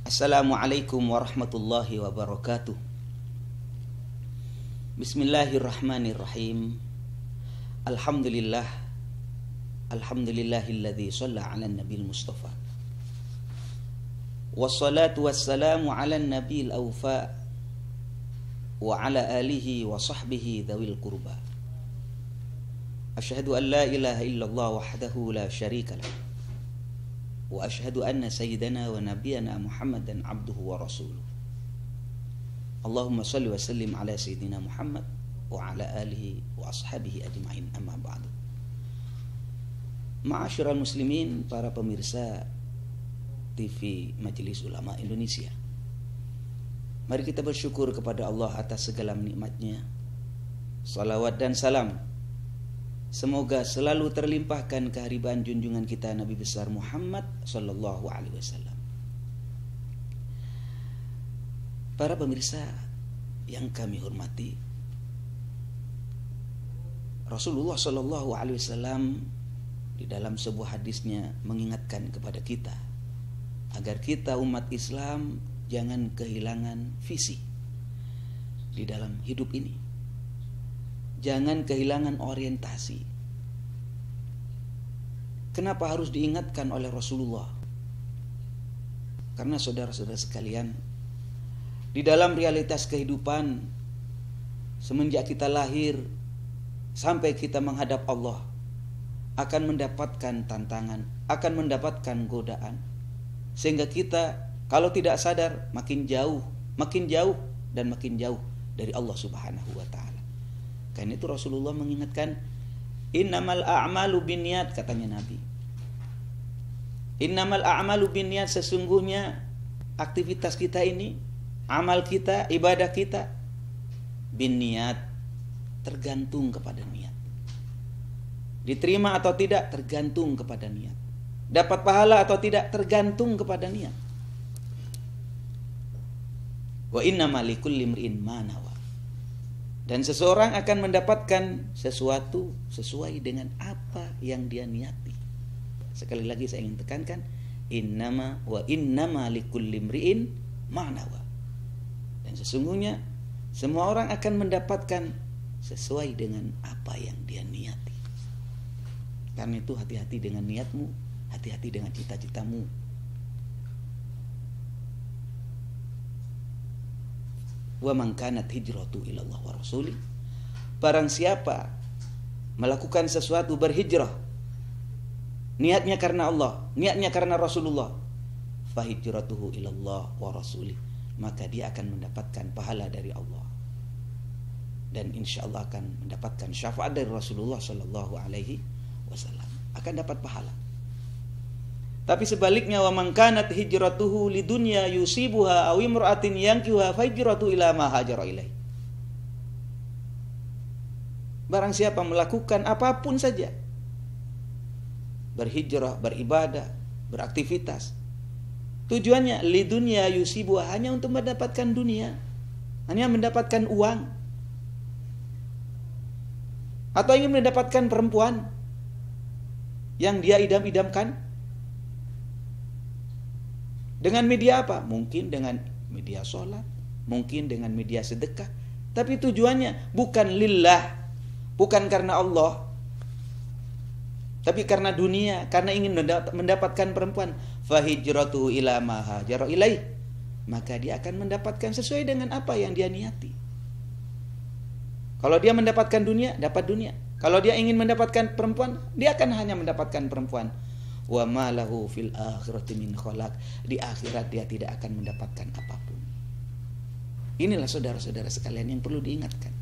Assalamualaikum warahmatullahi wabarakatuh. Bismillahirrahmanirrahim. Alhamdulillah. Alhamdulillahilladzi shalla 'alan nabiyil mustafa. Wassalatu wassalamu 'alan nabiyil awfa wa 'ala alihi wa sahbihi dzawil qurba. Asyhadu an la ilaha illallah wahdahu la syarika lah. Wa asyhadu anna sayyidana wa nabiyana Muhammadan abduhu wa rasuluh. Allahumma shalli wa sallim ala sayyidina Muhammad wa ala alihi wa ashabihi ajma'in, amma ba'du. Ma'asyiral muslimin, para pemirsa TV Majelis Ulama Indonesia, mari kita bersyukur kepada Allah atas segala nikmatnya. Salawat dan salam semoga selalu terlimpahkan kehadiran junjungan kita Nabi besar Muhammad sallallahu alaihi wasallam. Para pemirsa yang kami hormati, Rasulullah sallallahu alaihi wasallam di dalam sebuah hadisnya mengingatkan kepada kita agar kita umat Islam jangan kehilangan visi di dalam hidup ini. Jangan kehilangan orientasi. Kenapa harus diingatkan oleh Rasulullah? Karena saudara-saudara sekalian, di dalam realitas kehidupan, semenjak kita lahir sampai kita menghadap Allah, akan mendapatkan tantangan, akan mendapatkan godaan, sehingga kita kalau tidak sadar makin jauh dan makin jauh dari Allah Subhanahu wa ta'ala. Karena itu Rasulullah mengingatkan, innamal a'malu binniyat, katanya Nabi. Innamal a'malu binniyat, sesungguhnya aktivitas kita ini, amal kita, ibadah kita, binniyat, tergantung kepada niat. Diterima atau tidak tergantung kepada niat. Dapat pahala atau tidak tergantung kepada niat. Wa innamal likulli imri'in ma nawa. Dan seseorang akan mendapatkan sesuatu sesuai dengan apa yang dia niati. Sekali lagi saya ingin tekankan, innama likulli imri'in ma nawa. Dan sesungguhnya semua orang akan mendapatkan sesuai dengan apa yang dia niati. Karena itu hati-hati dengan niatmu, hati-hati dengan cita-citamu. Wa man kanat hijratu ilallah wa rasuli, barang siapa melakukan sesuatu berhijrah niatnya karena Allah, niatnya karena Rasulullah, fa hijratuhu ilallah wa rasuli, maka dia akan mendapatkan pahala dari Allah dan insyaallah akan mendapatkan syafaat dari Rasulullah sallallahu alaihi wasallam, akan dapat pahala. Tapi sebaliknya, wa man kanat hijratuhu lidunya yusibuha aw imra'atin yankihuha fa hijratu ila ma hajara ilaih. Barang siapa melakukan apapun saja, berhijrah, beribadah, beraktivitas, tujuannya lidunya yusibuha, hanya untuk mendapatkan dunia, hanya mendapatkan uang, atau ingin mendapatkan perempuan yang dia idam-idamkan. Dengan media apa? Mungkin dengan media sholat, mungkin dengan media sedekah. Tapi tujuannya bukan lillah, bukan karena Allah, tapi karena dunia, karena ingin mendapatkan perempuan. Fahijratuhu ila ma hajara ilaih, maka dia akan mendapatkan sesuai dengan apa yang dia niati. Kalau dia mendapatkan dunia, dapat dunia. Kalau dia ingin mendapatkan perempuan, dia akan hanya mendapatkan perempuan. Wa ma lahu fil akhirati min khalaq, di akhirat dia tidak akan mendapatkan apapun. Inilah saudara-saudara sekalian yang perlu diingatkan.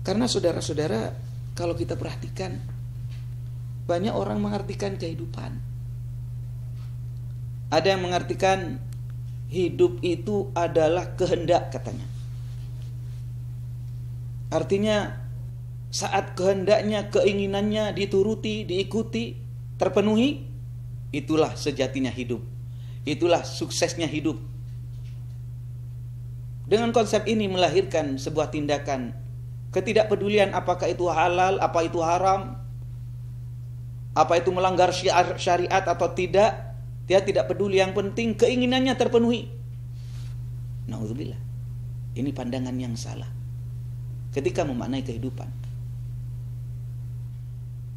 Karena saudara-saudara, kalau kita perhatikan, banyak orang mengartikan kehidupan. Ada yang mengartikan hidup itu adalah kehendak, katanya. Artinya saat kehendaknya, keinginannya dituruti, diikuti, terpenuhi, itulah sejatinya hidup. Itulah suksesnya hidup. Dengan konsep ini melahirkan sebuah tindakan ketidakpedulian, apakah itu halal, apa itu haram, apa itu melanggar syariat atau tidak, Dia tidak peduli, yang penting keinginannya terpenuhi. Na'udzubillah. Ini pandangan yang salah ketika memaknai kehidupan.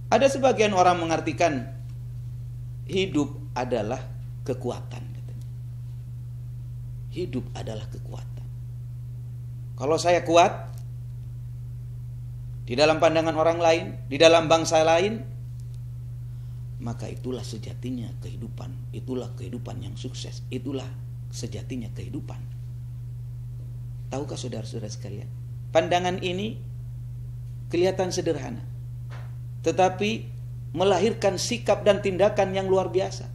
Ada sebagian orang mengartikan hidup adalah kekuatan. Hidup adalah kekuatan. Kalau saya kuat di dalam pandangan orang lain, di dalam bangsa lain, maka itulah sejatinya kehidupan. Itulah kehidupan yang sukses. Itulah sejatinya kehidupan. Tahukah saudara-saudara sekalian? Pandangan ini kelihatan sederhana, tetapi melahirkan sikap dan tindakan yang luar biasa.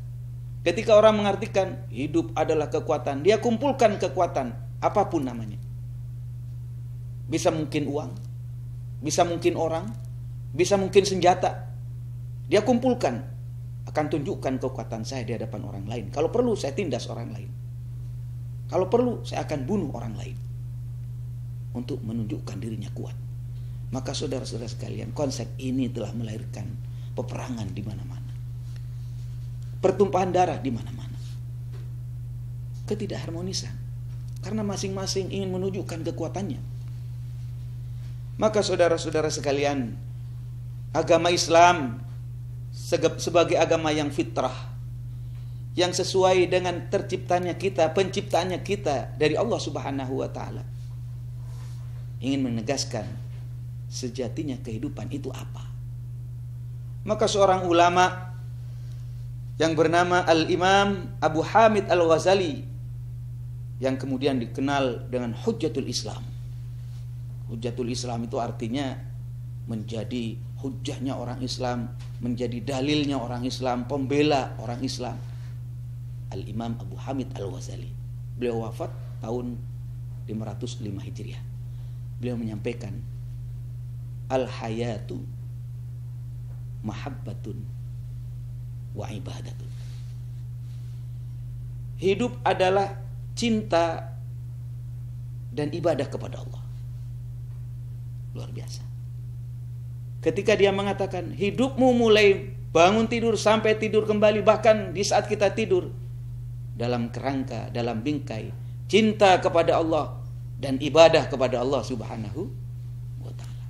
Ketika orang mengartikan hidup adalah kekuatan, dia kumpulkan kekuatan, apapun namanya. Bisa mungkin uang, bisa mungkin orang, bisa mungkin senjata. Dia kumpulkan, akan tunjukkan kekuatan saya di hadapan orang lain. Kalau perlu saya tindas orang lain. Kalau perlu saya akan bunuh orang lain. Untuk menunjukkan dirinya kuat. Maka saudara-saudara sekalian, konsep ini telah melahirkan peperangan di mana-mana. Pertumpahan darah di mana-mana. Ketidakharmonisan. Karena masing-masing ingin menunjukkan kekuatannya. Maka saudara-saudara sekalian, agama Islam sebagai agama yang fitrah, yang sesuai dengan terciptanya kita, penciptaannya kita dari Allah Subhanahu wa taala, ingin menegaskan sejatinya kehidupan itu apa. Maka seorang ulama yang bernama Al-Imam Abu Hamid Al-Ghazali, yang kemudian dikenal dengan Hujjatul Islam. Hujjatul Islam itu artinya menjadi hujjahnya orang Islam, menjadi dalilnya orang Islam, pembela orang Islam. Al-Imam Abu Hamid Al-Ghazali. Beliau wafat tahun 505 Hijriah. Beliau menyampaikan, al-hayatu mahabbatun wa ibadatun. Hidup adalah cinta dan ibadah kepada Allah. Luar biasa. Ketika dia mengatakan hidupmu mulai bangun tidur sampai tidur kembali, bahkan di saat kita tidur, dalam kerangka, dalam bingkai cinta kepada Allah dan ibadah kepada Allah Subhanahu wa ta'ala.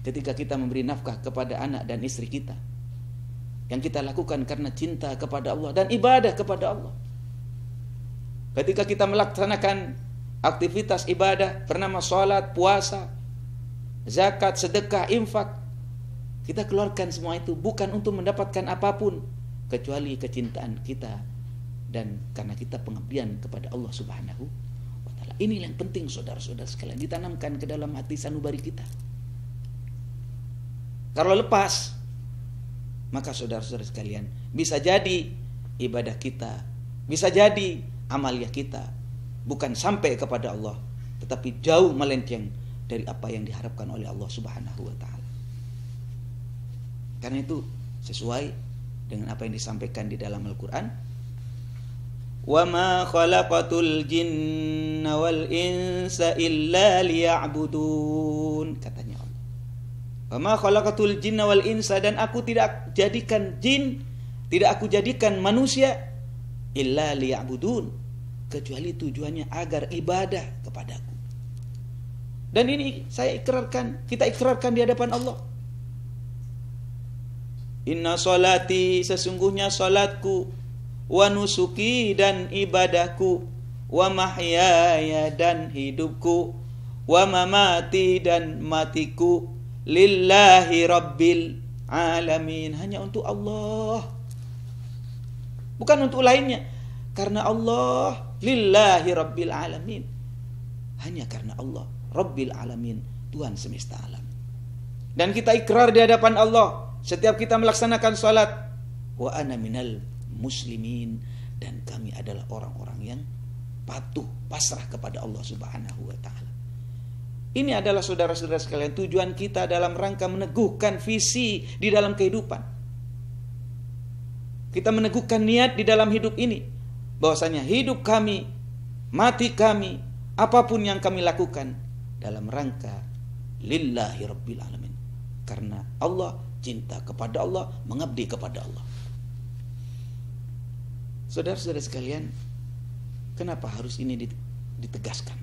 Ketika kita memberi nafkah kepada anak dan istri kita, yang kita lakukan karena cinta kepada Allah dan ibadah kepada Allah. Ketika kita melaksanakan aktivitas ibadah bernama sholat, puasa, zakat, sedekah, infak, kita keluarkan semua itu bukan untuk mendapatkan apapun kecuali kecintaan kita dan karena kita pengabdian kepada Allah Subhanahu wa ta'ala. Ini yang penting saudara-saudara sekalian, ditanamkan ke dalam hati sanubari kita. Kalau lepas, maka saudara-saudara sekalian, bisa jadi ibadah kita, bisa jadi amalia kita bukan sampai kepada Allah, tetapi jauh melenceng dari apa yang diharapkan oleh Allah Subhanahu wa ta'ala. Karena itu sesuai dengan apa yang disampaikan di dalam Al-Quran, wa ma khalaqatul jinna wal insa illa liya'budun, katanya Allah. Wa ma khalaqatul jinna wal insa, dan aku tidak jadikan jin, tidak aku jadikan manusia illa liya'budun, kecuali tujuannya agar ibadah kepadaku. Dan ini saya ikrarkan, kita ikrarkan di hadapan Allah. Inna salati, sesungguhnya salatku, wa nusuki, dan ibadahku, wa mahyaya, dan hidupku, wa mamati, dan matiku, lillahi rabbil alamin, hanya untuk Allah, bukan untuk lainnya. Karena Allah, lillahi rabbil alamin, hanya karena Allah, rabbil alamin, Tuhan semesta alam. Dan kita ikrar di hadapan Allah setiap kita melaksanakan salat, wa ana minal muslimin, dan kami adalah orang-orang yang patuh, pasrah kepada Allah Subhanahu wa ta'ala. Ini adalah saudara-saudara sekalian tujuan kita dalam rangka meneguhkan visi di dalam kehidupan. Kita meneguhkan niat di dalam hidup ini, bahwasanya hidup kami, mati kami, apapun yang kami lakukan dalam rangka lillahi rabbil alamin, karena Allah, cinta kepada Allah, mengabdi kepada Allah. Saudara-saudara sekalian, kenapa harus ini ditegaskan?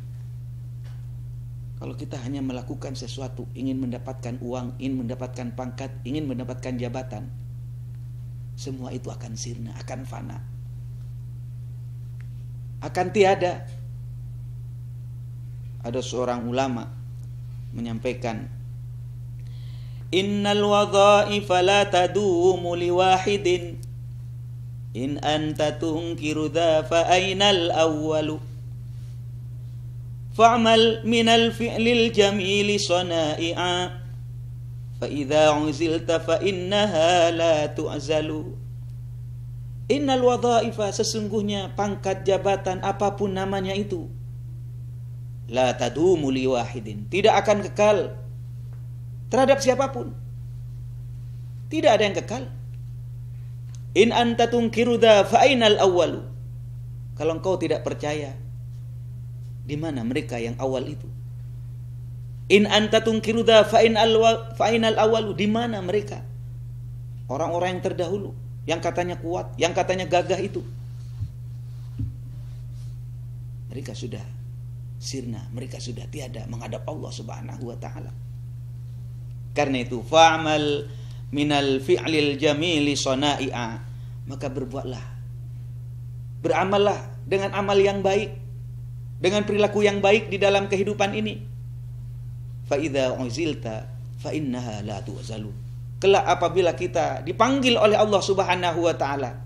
Kalau kita hanya melakukan sesuatu, ingin mendapatkan uang, ingin mendapatkan pangkat, ingin mendapatkan jabatan, semua itu akan sirna, akan fana, akan tiada. Ada seorang ulama menyampaikan, innal wadhaifa la tadumu liwahidin in anta tunkiru dha fa ainal awwalu fa'mal minal fi'lil jamili sana'i'a fa idza uzilta fa innaha la tu'zalu. Innal wadhaifa, sesungguhnya pangkat, jabatan, apapun namanya itu, la tadumu li wahidin, tidak akan kekal terhadap siapapun. Tidak ada yang kekal. In anta tunkiru dha fa ainal awwalu. Kalau engkau tidak percaya, di mana mereka yang awal itu? In anta tunkiru dha fa ainal awwalu, di mana mereka? Orang-orang yang terdahulu, yang katanya kuat, yang katanya gagah itu. Mereka sudah sirna, mereka sudah tiada menghadap Allah Subhanahu wa taala. Karena itu, fa'mal minal fi'lil jamili sana'i'a, maka berbuatlah, beramallah dengan amal yang baik, dengan perilaku yang baik di dalam kehidupan ini. Fa idza uzilta fa innaha la tu'zalu. Kelak apabila kita dipanggil oleh Allah Subhanahu wa taala,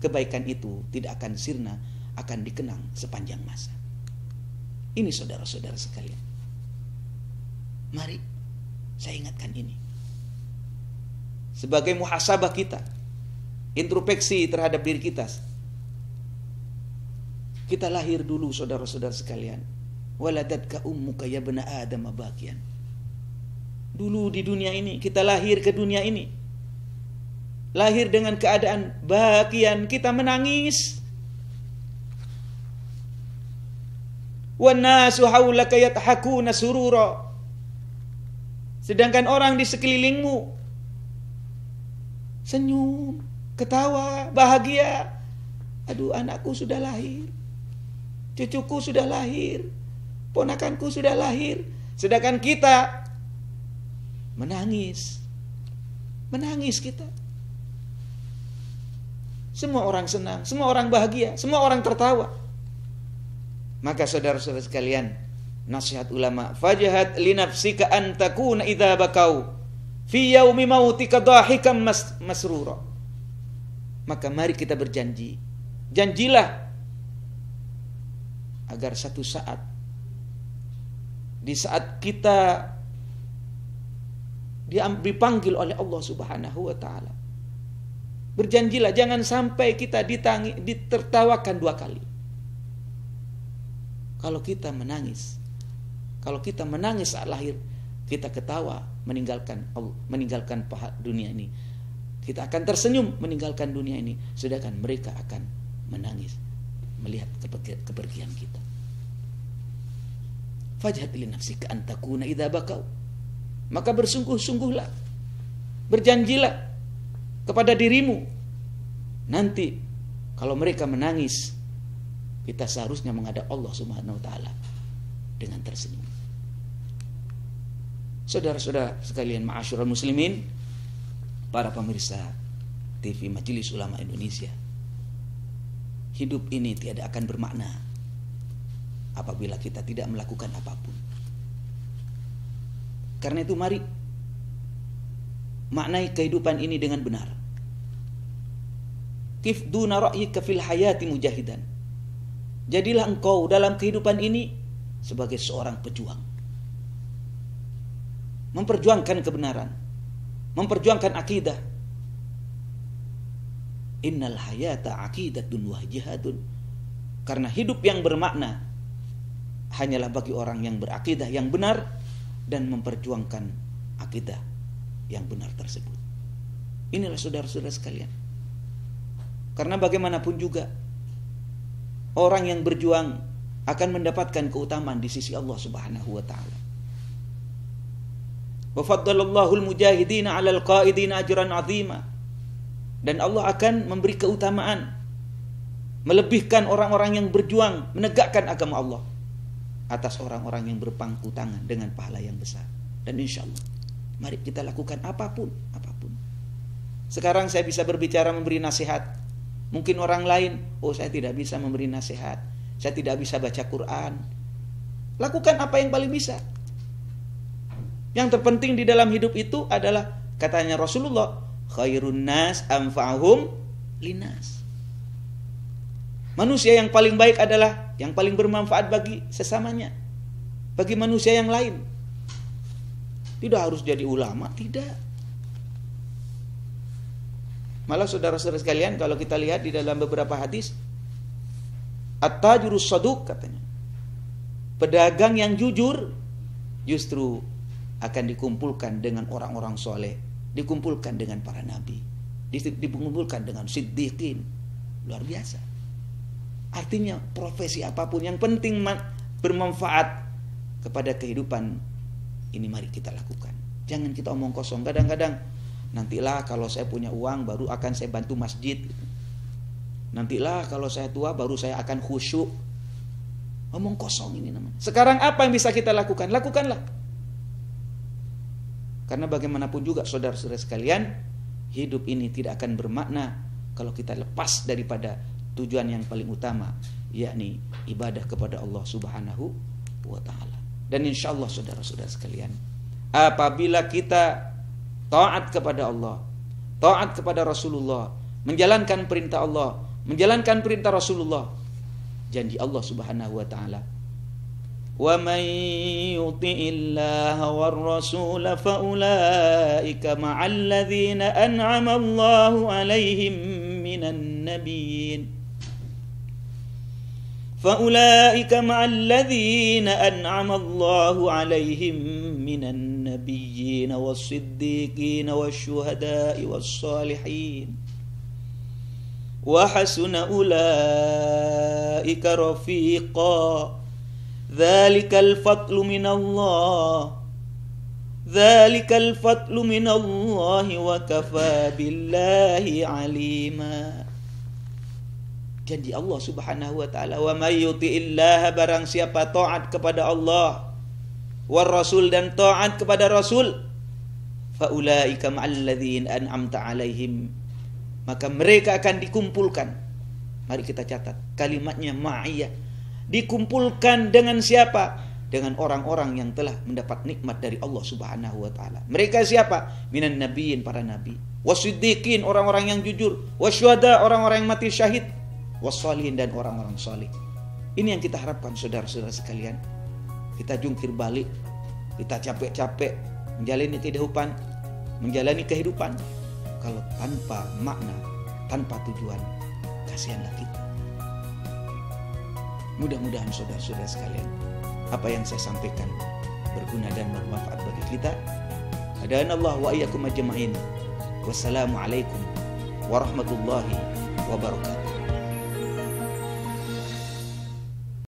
kebaikan itu tidak akan sirna, akan dikenang sepanjang masa. Ini saudara-saudara sekalian, mari saya ingatkan ini sebagai muhasabah kita, introspeksi terhadap diri kita. Kita lahir dulu saudara-saudara sekalian, waladatka ummuka ya bani adam bakian. Dulu di dunia ini, kita lahir ke dunia ini, lahir dengan keadaan bakian, kita menangis. Wan nasu haulaka yadhakuna surura, sedangkan orang di sekelilingmu senyum, ketawa, bahagia. Aduh, anakku sudah lahir, cucuku sudah lahir, ponakanku sudah lahir. Sedangkan kita menangis, menangis kita. Semua orang senang, semua orang bahagia, semua orang tertawa. Maka saudara-saudara sekalian, nasihat ulama, fajahat li nafsika an takuna idza bakau fi yaumi mautika dhahikan masrura. Maka mari kita berjanji, janjilah agar satu saat, di saat kita dipanggil oleh Allah Subhanahu wa taala, berjanjilah jangan sampai kita ditertawakan dua kali. Kalau kita menangis saat lahir, kita ketawa meninggalkan dunia ini, kita akan tersenyum meninggalkan dunia ini, sedangkan mereka akan menangis melihat kepergian kita. Fajhat li nafsika an takuna idza bakau, maka bersungguh-sungguhlah, berjanjilah kepada dirimu, nanti kalau mereka menangis, kita seharusnya menghadap Allah Subhanahu wa taala dengan tersenyum. Saudara-saudara sekalian, ma'asyiral muslimin, para pemirsa TV Majelis Ulama Indonesia, hidup ini tiada akan bermakna apabila kita tidak melakukan apapun. Karena itu mari maknai kehidupan ini dengan benar. Kif duna ra'yika fil hayati mujahidan. Jadilah engkau dalam kehidupan ini sebagai seorang pejuang, memperjuangkan kebenaran, memperjuangkan akidah. Innal hayata aqidatun wa jihadun. Karena hidup yang bermakna hanyalah bagi orang yang berakidah yang benar dan memperjuangkan akidah yang benar tersebut. Inilah saudara-saudara sekalian. Karena bagaimanapun juga, orang yang berjuang akan mendapatkan keutamaan di sisi Allah Subhanahu wa taala. Wa faddalallahu al-mujahidina 'alal qa'idina ajran 'azima. Dan Allah akan memberi keutamaan melebihkan orang-orang yang berjuang menegakkan agama Allah atas orang-orang yang berpangku tangan dengan pahala yang besar. Dan insya Allah, mari kita lakukan apapun. Sekarang saya bisa berbicara memberi nasihat. Mungkin orang lain, oh saya tidak bisa memberi nasihat, saya tidak bisa baca Quran. Lakukan apa yang paling bisa. Yang terpenting di dalam hidup itu adalah, katanya Rasulullah, khairun nas anfa'hum linas. Manusia yang paling baik adalah yang paling bermanfaat bagi sesamanya, bagi manusia yang lain. Tidak harus jadi ulama, tidak. Malah saudara-saudara sekalian, kalau kita lihat di dalam beberapa hadis, at-tajirus saduq katanya, pedagang yang jujur justru akan dikumpulkan dengan orang-orang soleh, dikumpulkan dengan para nabi, dikumpulkan dengan siddiqin. Luar biasa. Artinya profesi apapun yang penting bermanfaat kepada kehidupan ini, mari kita lakukan. Jangan kita omong kosong. Kadang-kadang, nantilah kalau saya punya uang baru akan saya bantu masjid. Nantilah kalau saya tua baru saya akan khusyuk. Omong kosong ini namanya. Sekarang apa yang bisa kita lakukan? Lakukanlah. Karena bagaimanapun juga saudara-saudara sekalian, hidup ini tidak akan bermakna kalau kita lepas daripada tujuan yang paling utama, yakni ibadah kepada Allah Subhanahu wa ta'ala. Dan insya Allah saudara-saudara sekalian, apabila kita taat kepada Allah, taat kepada Rasulullah, menjalankan perintah Allah, menjalankan perintah Rasulullah, janji Allah Subhanahu wa ta'ala, wa may yuti'illaha war rasul fa ulaika ma'al ladzina an'ama Allahu 'alaihim minan nabiyyin fa ulaika ma'al ladzina an'ama Allahu 'alaihim minan nabiyyin was-siddiqin wasyuhada'i was-salihin wa hasuna ulaika rafiqa dzalikal fadlu minallah dzalikal fadlu minallahi wa kafa billahi alima. Janji Allah Subhanahu wa ta'ala, wa may yuti'illaha, barang siapa taat kepada Allah, war rasul, dan taat kepada Rasul, fa ulaika ma'al ladzina an'amta 'alaihim, maka mereka akan dikumpulkan. Mari kita catat kalimatnya ma'iyah. Dikumpulkan dengan siapa? Dengan orang-orang yang telah mendapat nikmat dari Allah Subhanahu wa ta'ala. Mereka siapa? Minan nabiyyin, para nabi, wasiddiqin, orang-orang yang jujur, wasyuhada, orang-orang yang mati syahid, wassalihin, dan orang-orang salih. Ini yang kita harapkan saudara-saudara sekalian. Kita jungkir balik, kita capek-capek menjalani kehidupan kalau tanpa makna, tanpa tujuan, kasihanlah kita. Mudah-mudahan saudara-saudara sekalian, apa yang saya sampaikan berguna dan bermanfaat bagi kita. Hadanallahu wa iyyakum ajma'in. Wassalamualaikum warahmatullahi wabarakatuh.